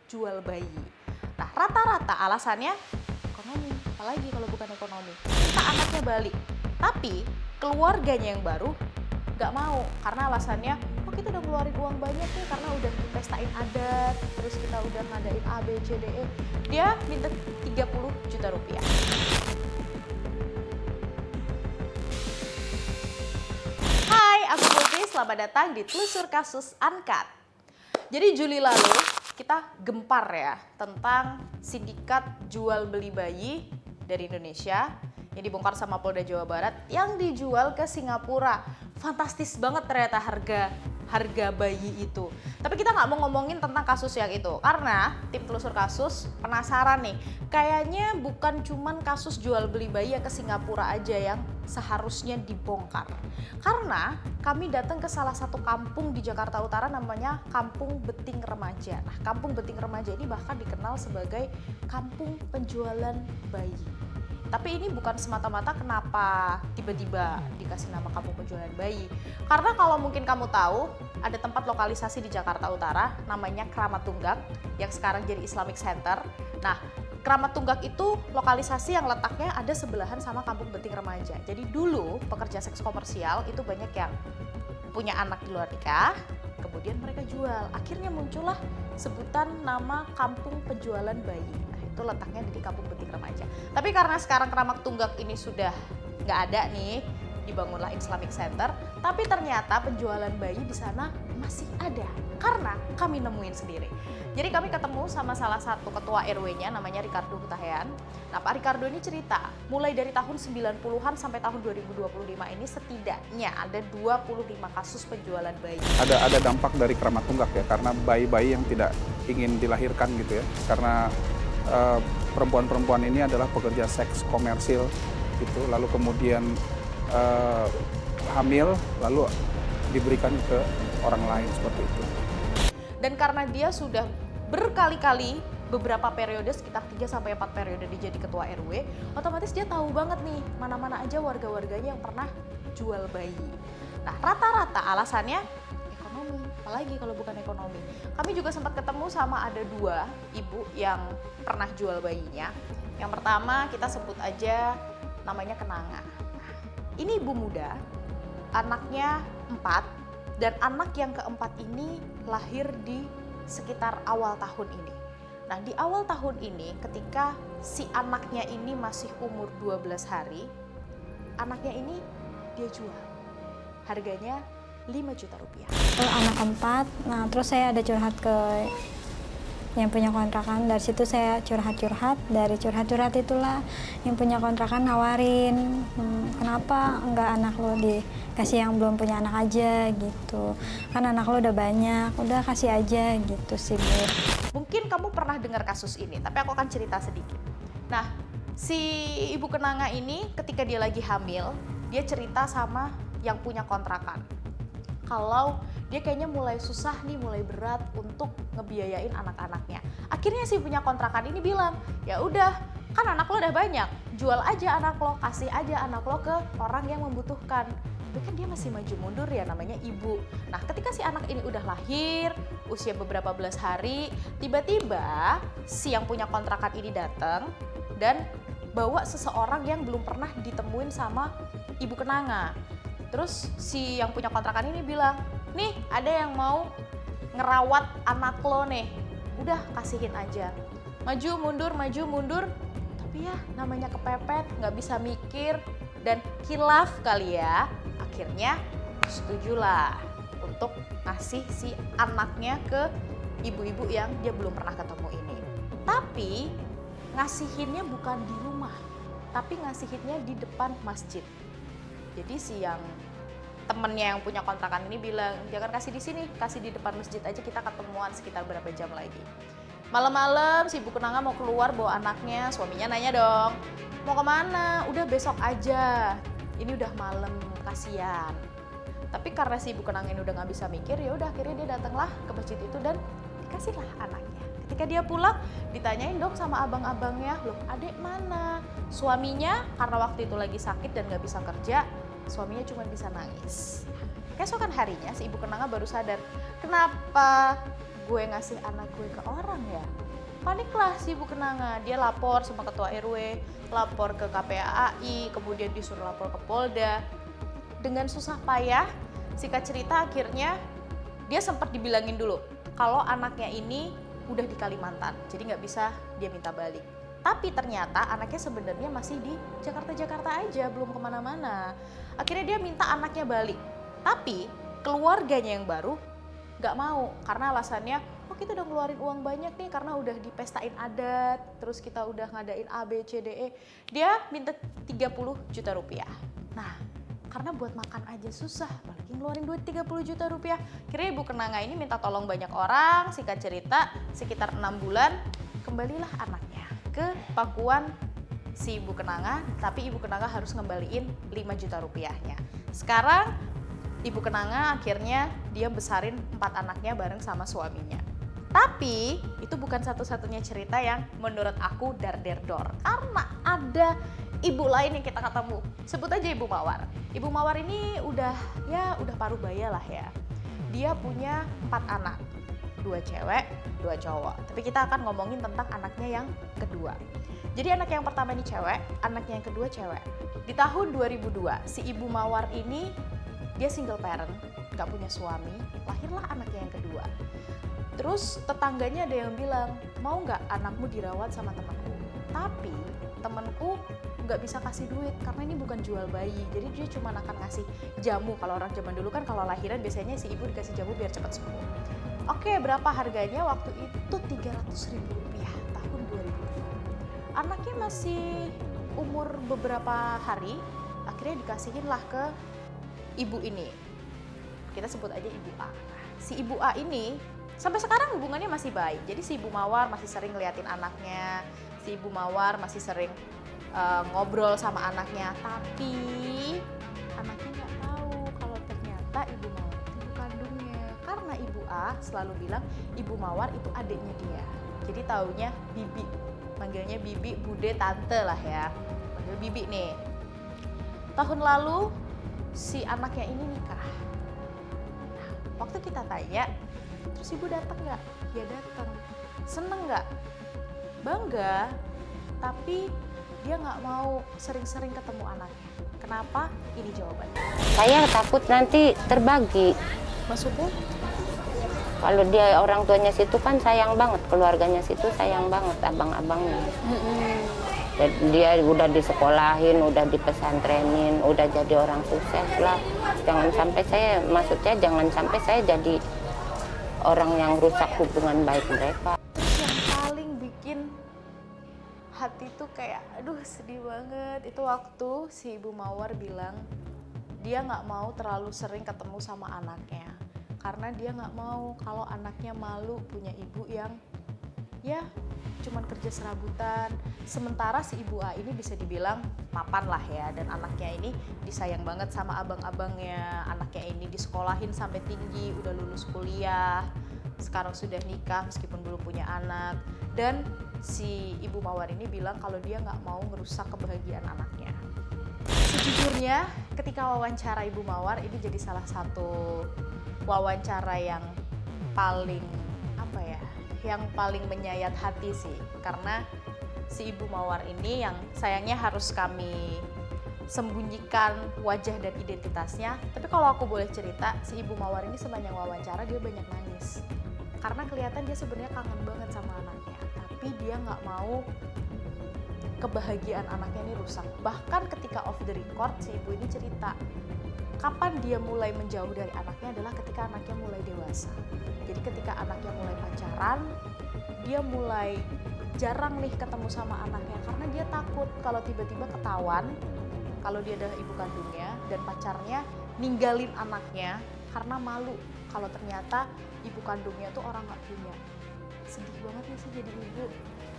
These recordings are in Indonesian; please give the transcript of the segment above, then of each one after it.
jual bayi. Nah, rata-rata alasannya ekonomi, apalagi kalau bukan ekonomi. Minta anaknya balik, tapi keluarganya yang baru nggak mau karena alasannya, oh kita udah ngeluarin uang banyak nih karena udah pestain adat, terus kita udah ngadain A, B, C, D, E. Dia minta 30 juta rupiah. Hai, aku Putri, selamat datang di Telusur Kasus Uncut. Jadi Juli lalu kita gempar ya tentang sindikat jual beli bayi dari Indonesia yang dibongkar sama Polda Jawa Barat yang dijual ke Singapura. Fantastis banget ternyata harga bayi itu. Tapi kita nggak mau ngomongin tentang kasus yang itu karena tim telusur kasus penasaran nih. Kayaknya bukan cuman kasus jual beli bayi yang ke Singapura aja yang seharusnya dibongkar. Karena kami datang ke salah satu kampung di Jakarta Utara namanya Kampung Beting Remaja. Nah, Kampung Beting Remaja ini bahkan dikenal sebagai kampung penjualan bayi. Tapi ini bukan semata-mata kenapa tiba-tiba dikasih nama kampung penjualan bayi. Karena kalau mungkin kamu tahu, ada tempat lokalisasi di Jakarta Utara namanya Kramat Tunggak yang sekarang jadi Islamic Center. Nah, Kramat Tunggak itu lokalisasi yang letaknya ada sebelahan sama Kampung Beting Remaja. Jadi dulu pekerja seks komersial itu banyak yang punya anak di luar nikah, kemudian mereka jual. Akhirnya muncullah sebutan nama Kampung Penjualan Bayi. Itu letaknya di Kampung Beting Remaja. Tapi karena sekarang Kramat Tunggak ini sudah nggak ada nih, dibangunlah Islamic Center, tapi ternyata penjualan bayi di sana masih ada karena kami nemuin sendiri. Jadi kami ketemu sama salah satu ketua RW-nya namanya Ricardo Hutahean. Nah, Pak Ricardo ini cerita, mulai dari tahun 90-an sampai tahun 2025 ini setidaknya ada 25 kasus penjualan bayi. Ada dampak dari Kramat Tunggak ya, karena bayi-bayi yang tidak ingin dilahirkan gitu ya, karena perempuan-perempuan ini adalah pekerja seks komersil gitu, lalu kemudian hamil lalu diberikan ke orang lain seperti itu. Dan karena dia sudah berkali-kali beberapa periode sekitar 3-4 periode dia jadi ketua RW, otomatis dia tahu banget nih mana-mana aja warga-warganya yang pernah jual bayi. Nah, rata-rata alasannya ekonomi, apalagi kalau bukan ekonomi. Kami juga sempat ketemu sama ada 2 ibu yang pernah jual bayinya. Yang pertama kita sebut aja namanya Kenanga. Ini ibu muda, anaknya 4, dan anak yang keempat ini lahir di sekitar awal tahun ini. Nah, di awal tahun ini ketika si anaknya ini masih umur 12 hari, anaknya ini dia jual. Harganya 5 juta rupiah. Anak keempat, nah terus saya ada curhat ke yang punya kontrakan, dari situ saya curhat-curhat, dari curhat-curhat itulah yang punya kontrakan nawarin, kenapa enggak anak lo dikasih yang belum punya anak aja gitu, kan anak lo udah banyak, udah kasih aja gitu sih Bu. Mungkin kamu pernah dengar kasus ini, tapi aku akan cerita sedikit. Nah, si Ibu Kenanga ini ketika dia lagi hamil, dia cerita sama yang punya kontrakan. Kalau dia kayaknya mulai susah nih, mulai berat untuk ngebiayain anak-anaknya. Akhirnya si punya kontrakan ini bilang, ya udah, kan anak lo udah banyak, jual aja anak lo, kasih aja anak lo ke orang yang membutuhkan. Tapi kan dia masih maju mundur ya, namanya ibu. Nah, ketika si anak ini udah lahir, usia beberapa belas hari, tiba-tiba si yang punya kontrakan ini datang dan bawa seseorang yang belum pernah ditemuin sama Ibu Kenanga. Terus si yang punya kontrakan ini bilang, nih ada yang mau ngerawat anak lo nih, udah kasihin aja. Maju mundur, tapi ya namanya kepepet, nggak bisa mikir dan kilaf kali ya. Akhirnya setujulah untuk ngasih si anaknya ke ibu-ibu yang dia belum pernah ketemu ini. Tapi ngasihinnya bukan di rumah, tapi ngasihinnya di depan masjid. Jadi si yang temennya yang punya kontrakan ini bilang, jangan kasih di sini, kasih di depan masjid aja, kita ketemuan sekitar berapa jam lagi. Malam-malam si Ibu Kenanga mau keluar bawa anaknya, suaminya nanya dong, mau kemana? Udah besok aja, ini udah malam, kasihan. Tapi karena si Ibu Kenanga ini udah nggak bisa mikir, ya udah akhirnya dia datanglah ke masjid itu dan dikasihlah anaknya. Ketika dia pulang, ditanyain dong sama abang-abangnya, loh adek mana? Suaminya karena waktu itu lagi sakit dan nggak bisa kerja, suaminya cuma bisa nangis. Keesokan harinya si Ibu Kenanga baru sadar, kenapa gue ngasih anak gue ke orang ya? Paniklah si Ibu Kenanga, dia lapor sama ketua RW, lapor ke KPAI, kemudian disuruh lapor ke Polda. Dengan susah payah, singkat cerita akhirnya dia sempat dibilangin dulu kalau anaknya ini udah di Kalimantan, jadi nggak bisa dia minta balik. Tapi ternyata anaknya sebenarnya masih di Jakarta aja, belum kemana-mana. Akhirnya dia minta anaknya balik, tapi keluarganya yang baru nggak mau karena alasannya, oh kita udah ngeluarin uang banyak nih karena udah dipestain adat, terus kita udah ngadain A, B, C, D, E. Dia minta 30 juta rupiah. Nah, karena buat makan aja susah, apalagi ngeluarin duit 30 juta rupiah. Akhirnya Ibu Kenanga ini minta tolong banyak orang, singkat cerita sekitar 6 bulan, kembalilah anaknya ke pangkuan si Ibu Kenanga, tapi Ibu Kenanga harus ngembaliin 5 juta rupiahnya. Sekarang Ibu Kenanga akhirnya dia besarin 4 anaknya bareng sama suaminya. Tapi itu bukan satu-satunya cerita yang menurut aku dar-der-dor. Karena ada ibu lain yang kita ketemu. Sebut aja Ibu Mawar. Ibu Mawar ini udah paruh baya lah ya. Dia punya 4 anak. 2 cewek, 2 cowok. Tapi kita akan ngomongin tentang anaknya yang kedua. Jadi anak yang pertama ini cewek, anaknya yang kedua cewek. Di tahun 2002, si Ibu Mawar ini dia single parent, gak punya suami, lahirlah anaknya yang kedua. Terus tetangganya ada yang bilang, mau gak anakmu dirawat sama temanku? Tapi temanku gak bisa kasih duit karena ini bukan jual bayi. Jadi dia cuma akan ngasih jamu. Kalau orang zaman dulu kan kalau lahiran biasanya si ibu dikasih jamu biar cepat sembuh. Oke, berapa harganya waktu itu? 300.000 rupiah tahun 2002. Anaknya masih umur beberapa hari, akhirnya dikasihin lah ke ibu ini. Kita sebut aja Ibu A. Si Ibu A ini sampai sekarang hubungannya masih baik. Jadi si Ibu Mawar masih sering ngeliatin anaknya, si Ibu Mawar masih sering ngobrol sama anaknya. Tapi anaknya nggak tahu kalau ternyata Ibu Mawar itu ibu kandungnya. Karena Ibu A selalu bilang Ibu Mawar itu adiknya dia. Jadi taunya Bibi, manggilnya Bibi, Bude, Tante lah ya. Manggil Bibi nih. Tahun lalu si anaknya ini nikah. Nah, waktu kita tanya, terus ibu datang nggak? Ya datang. Seneng nggak? Bangga. Tapi dia nggak mau sering-sering ketemu anaknya. Kenapa? Ini jawabannya. Saya takut nanti terbagi. Maksudnya? Kalau dia orang tuanya situ kan sayang banget, keluarganya situ sayang banget, abang-abangnya. Dia udah disekolahin, udah dipesantrenin, udah jadi orang sukses lah. Jangan sampai saya jadi orang yang rusak hubungan baik mereka. Terus yang paling bikin hati tuh kayak, aduh sedih banget. Itu waktu si Ibu Mawar bilang dia nggak mau terlalu sering ketemu sama anaknya. Karena dia nggak mau kalau anaknya malu punya ibu yang ya cuman kerja serabutan. Sementara si Ibu A ini bisa dibilang mapan lah ya, dan anaknya ini disayang banget sama abang-abangnya. Anaknya ini disekolahin sampai tinggi, udah lulus kuliah, sekarang sudah nikah meskipun belum punya anak. Dan si Ibu Mawar ini bilang kalau dia nggak mau ngerusak kebahagiaan anaknya. Sejujurnya ketika wawancara Ibu Mawar ini jadi salah satu wawancara yang paling yang paling menyayat hati sih, karena si Ibu Mawar ini yang sayangnya harus kami sembunyikan wajah dan identitasnya. Tapi kalau aku boleh cerita, si Ibu Mawar ini sepanjang wawancara dia banyak nangis karena kelihatan dia sebenarnya kangen banget sama anaknya, tapi dia nggak mau kebahagiaan anaknya ini rusak. Bahkan ketika off the record si ibu ini cerita kapan dia mulai menjauh dari anaknya adalah ketika anaknya mulai dewasa. Jadi ketika anaknya mulai pacaran, dia mulai jarang nih ketemu sama anaknya karena dia takut kalau tiba-tiba ketahuan kalau dia adalah ibu kandungnya dan pacarnya ninggalin anaknya karena malu kalau ternyata ibu kandungnya tuh orang nggak punya. Sedih banget nih sih jadi ibu.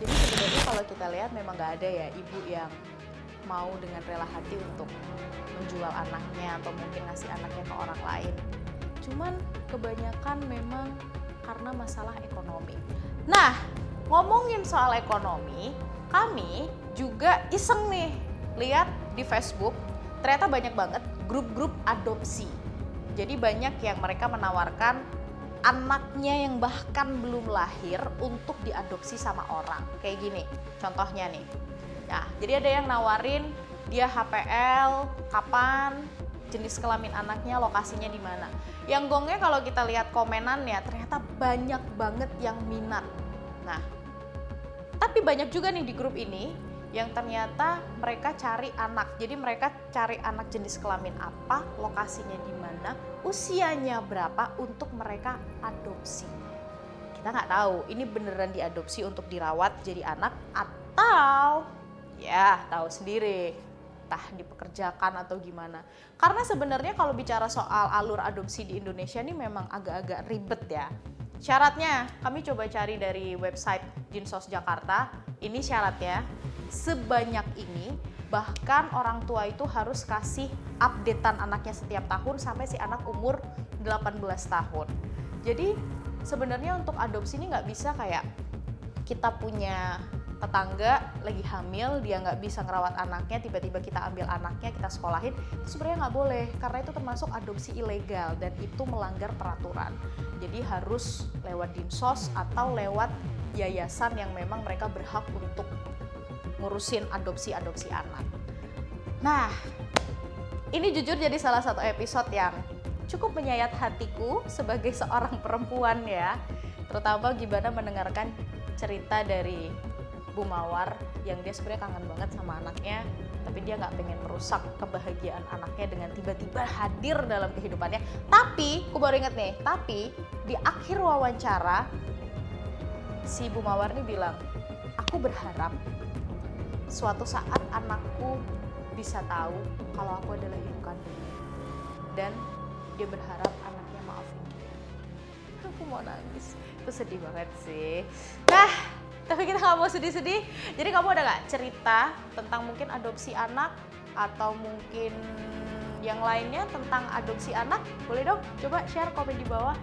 Jadi sebenarnya kalau kita lihat memang nggak ada ya ibu yang mau dengan rela hati untuk menjual anaknya atau mungkin ngasih anaknya ke orang lain. Cuman kebanyakan memang karena masalah ekonomi. Nah, ngomongin soal ekonomi, kami juga iseng nih lihat di Facebook, ternyata banyak banget grup-grup adopsi. Jadi banyak yang mereka menawarkan anaknya yang bahkan belum lahir untuk diadopsi sama orang. Kayak gini, contohnya nih. Nah, jadi ada yang nawarin dia HPL, kapan, jenis kelamin anaknya, lokasinya di mana. Yang gongnya kalau kita lihat komenannya ternyata banyak banget yang minat. Nah, tapi banyak juga nih di grup ini yang ternyata mereka cari anak. Jadi mereka cari anak jenis kelamin apa, lokasinya di mana, usianya berapa untuk mereka adopsi. Kita nggak tahu ini beneran diadopsi untuk dirawat jadi anak atau ya tahu sendiri, entah dipekerjakan atau gimana. Karena sebenarnya kalau bicara soal alur adopsi di Indonesia ini memang agak-agak ribet ya. Syaratnya kami coba cari dari website Dinsos Jakarta. Ini syaratnya sebanyak ini, bahkan orang tua itu harus kasih updatean anaknya setiap tahun sampai si anak umur 18 tahun. Jadi sebenarnya untuk adopsi ini nggak bisa kayak kita punya tetangga lagi hamil, dia nggak bisa ngerawat anaknya, tiba-tiba kita ambil anaknya, kita sekolahin, itu sebenarnya nggak boleh, karena itu termasuk adopsi ilegal dan itu melanggar peraturan. Jadi harus lewat Dinsos atau lewat yayasan yang memang mereka berhak untuk ngurusin adopsi anak. Nah, ini jujur jadi salah satu episode yang cukup menyayat hatiku sebagai seorang perempuan ya, terutama gimana mendengarkan cerita dari Bu Mawar yang dia sebenarnya kangen banget sama anaknya, tapi dia nggak pengen merusak kebahagiaan anaknya dengan tiba-tiba hadir dalam kehidupannya. Tapi, aku baru inget nih, tapi di akhir wawancara si Bu Mawar nih bilang, aku berharap suatu saat anakku bisa tahu kalau aku adalah ibu kandungnya, dan dia berharap anaknya maafin dia. Aku mau nangis, itu sedih banget sih. Nah, tapi kita nggak mau sedih-sedih. Jadi kamu ada nggak cerita tentang mungkin adopsi anak atau mungkin yang lainnya tentang adopsi anak? Boleh dong, coba share komen di bawah.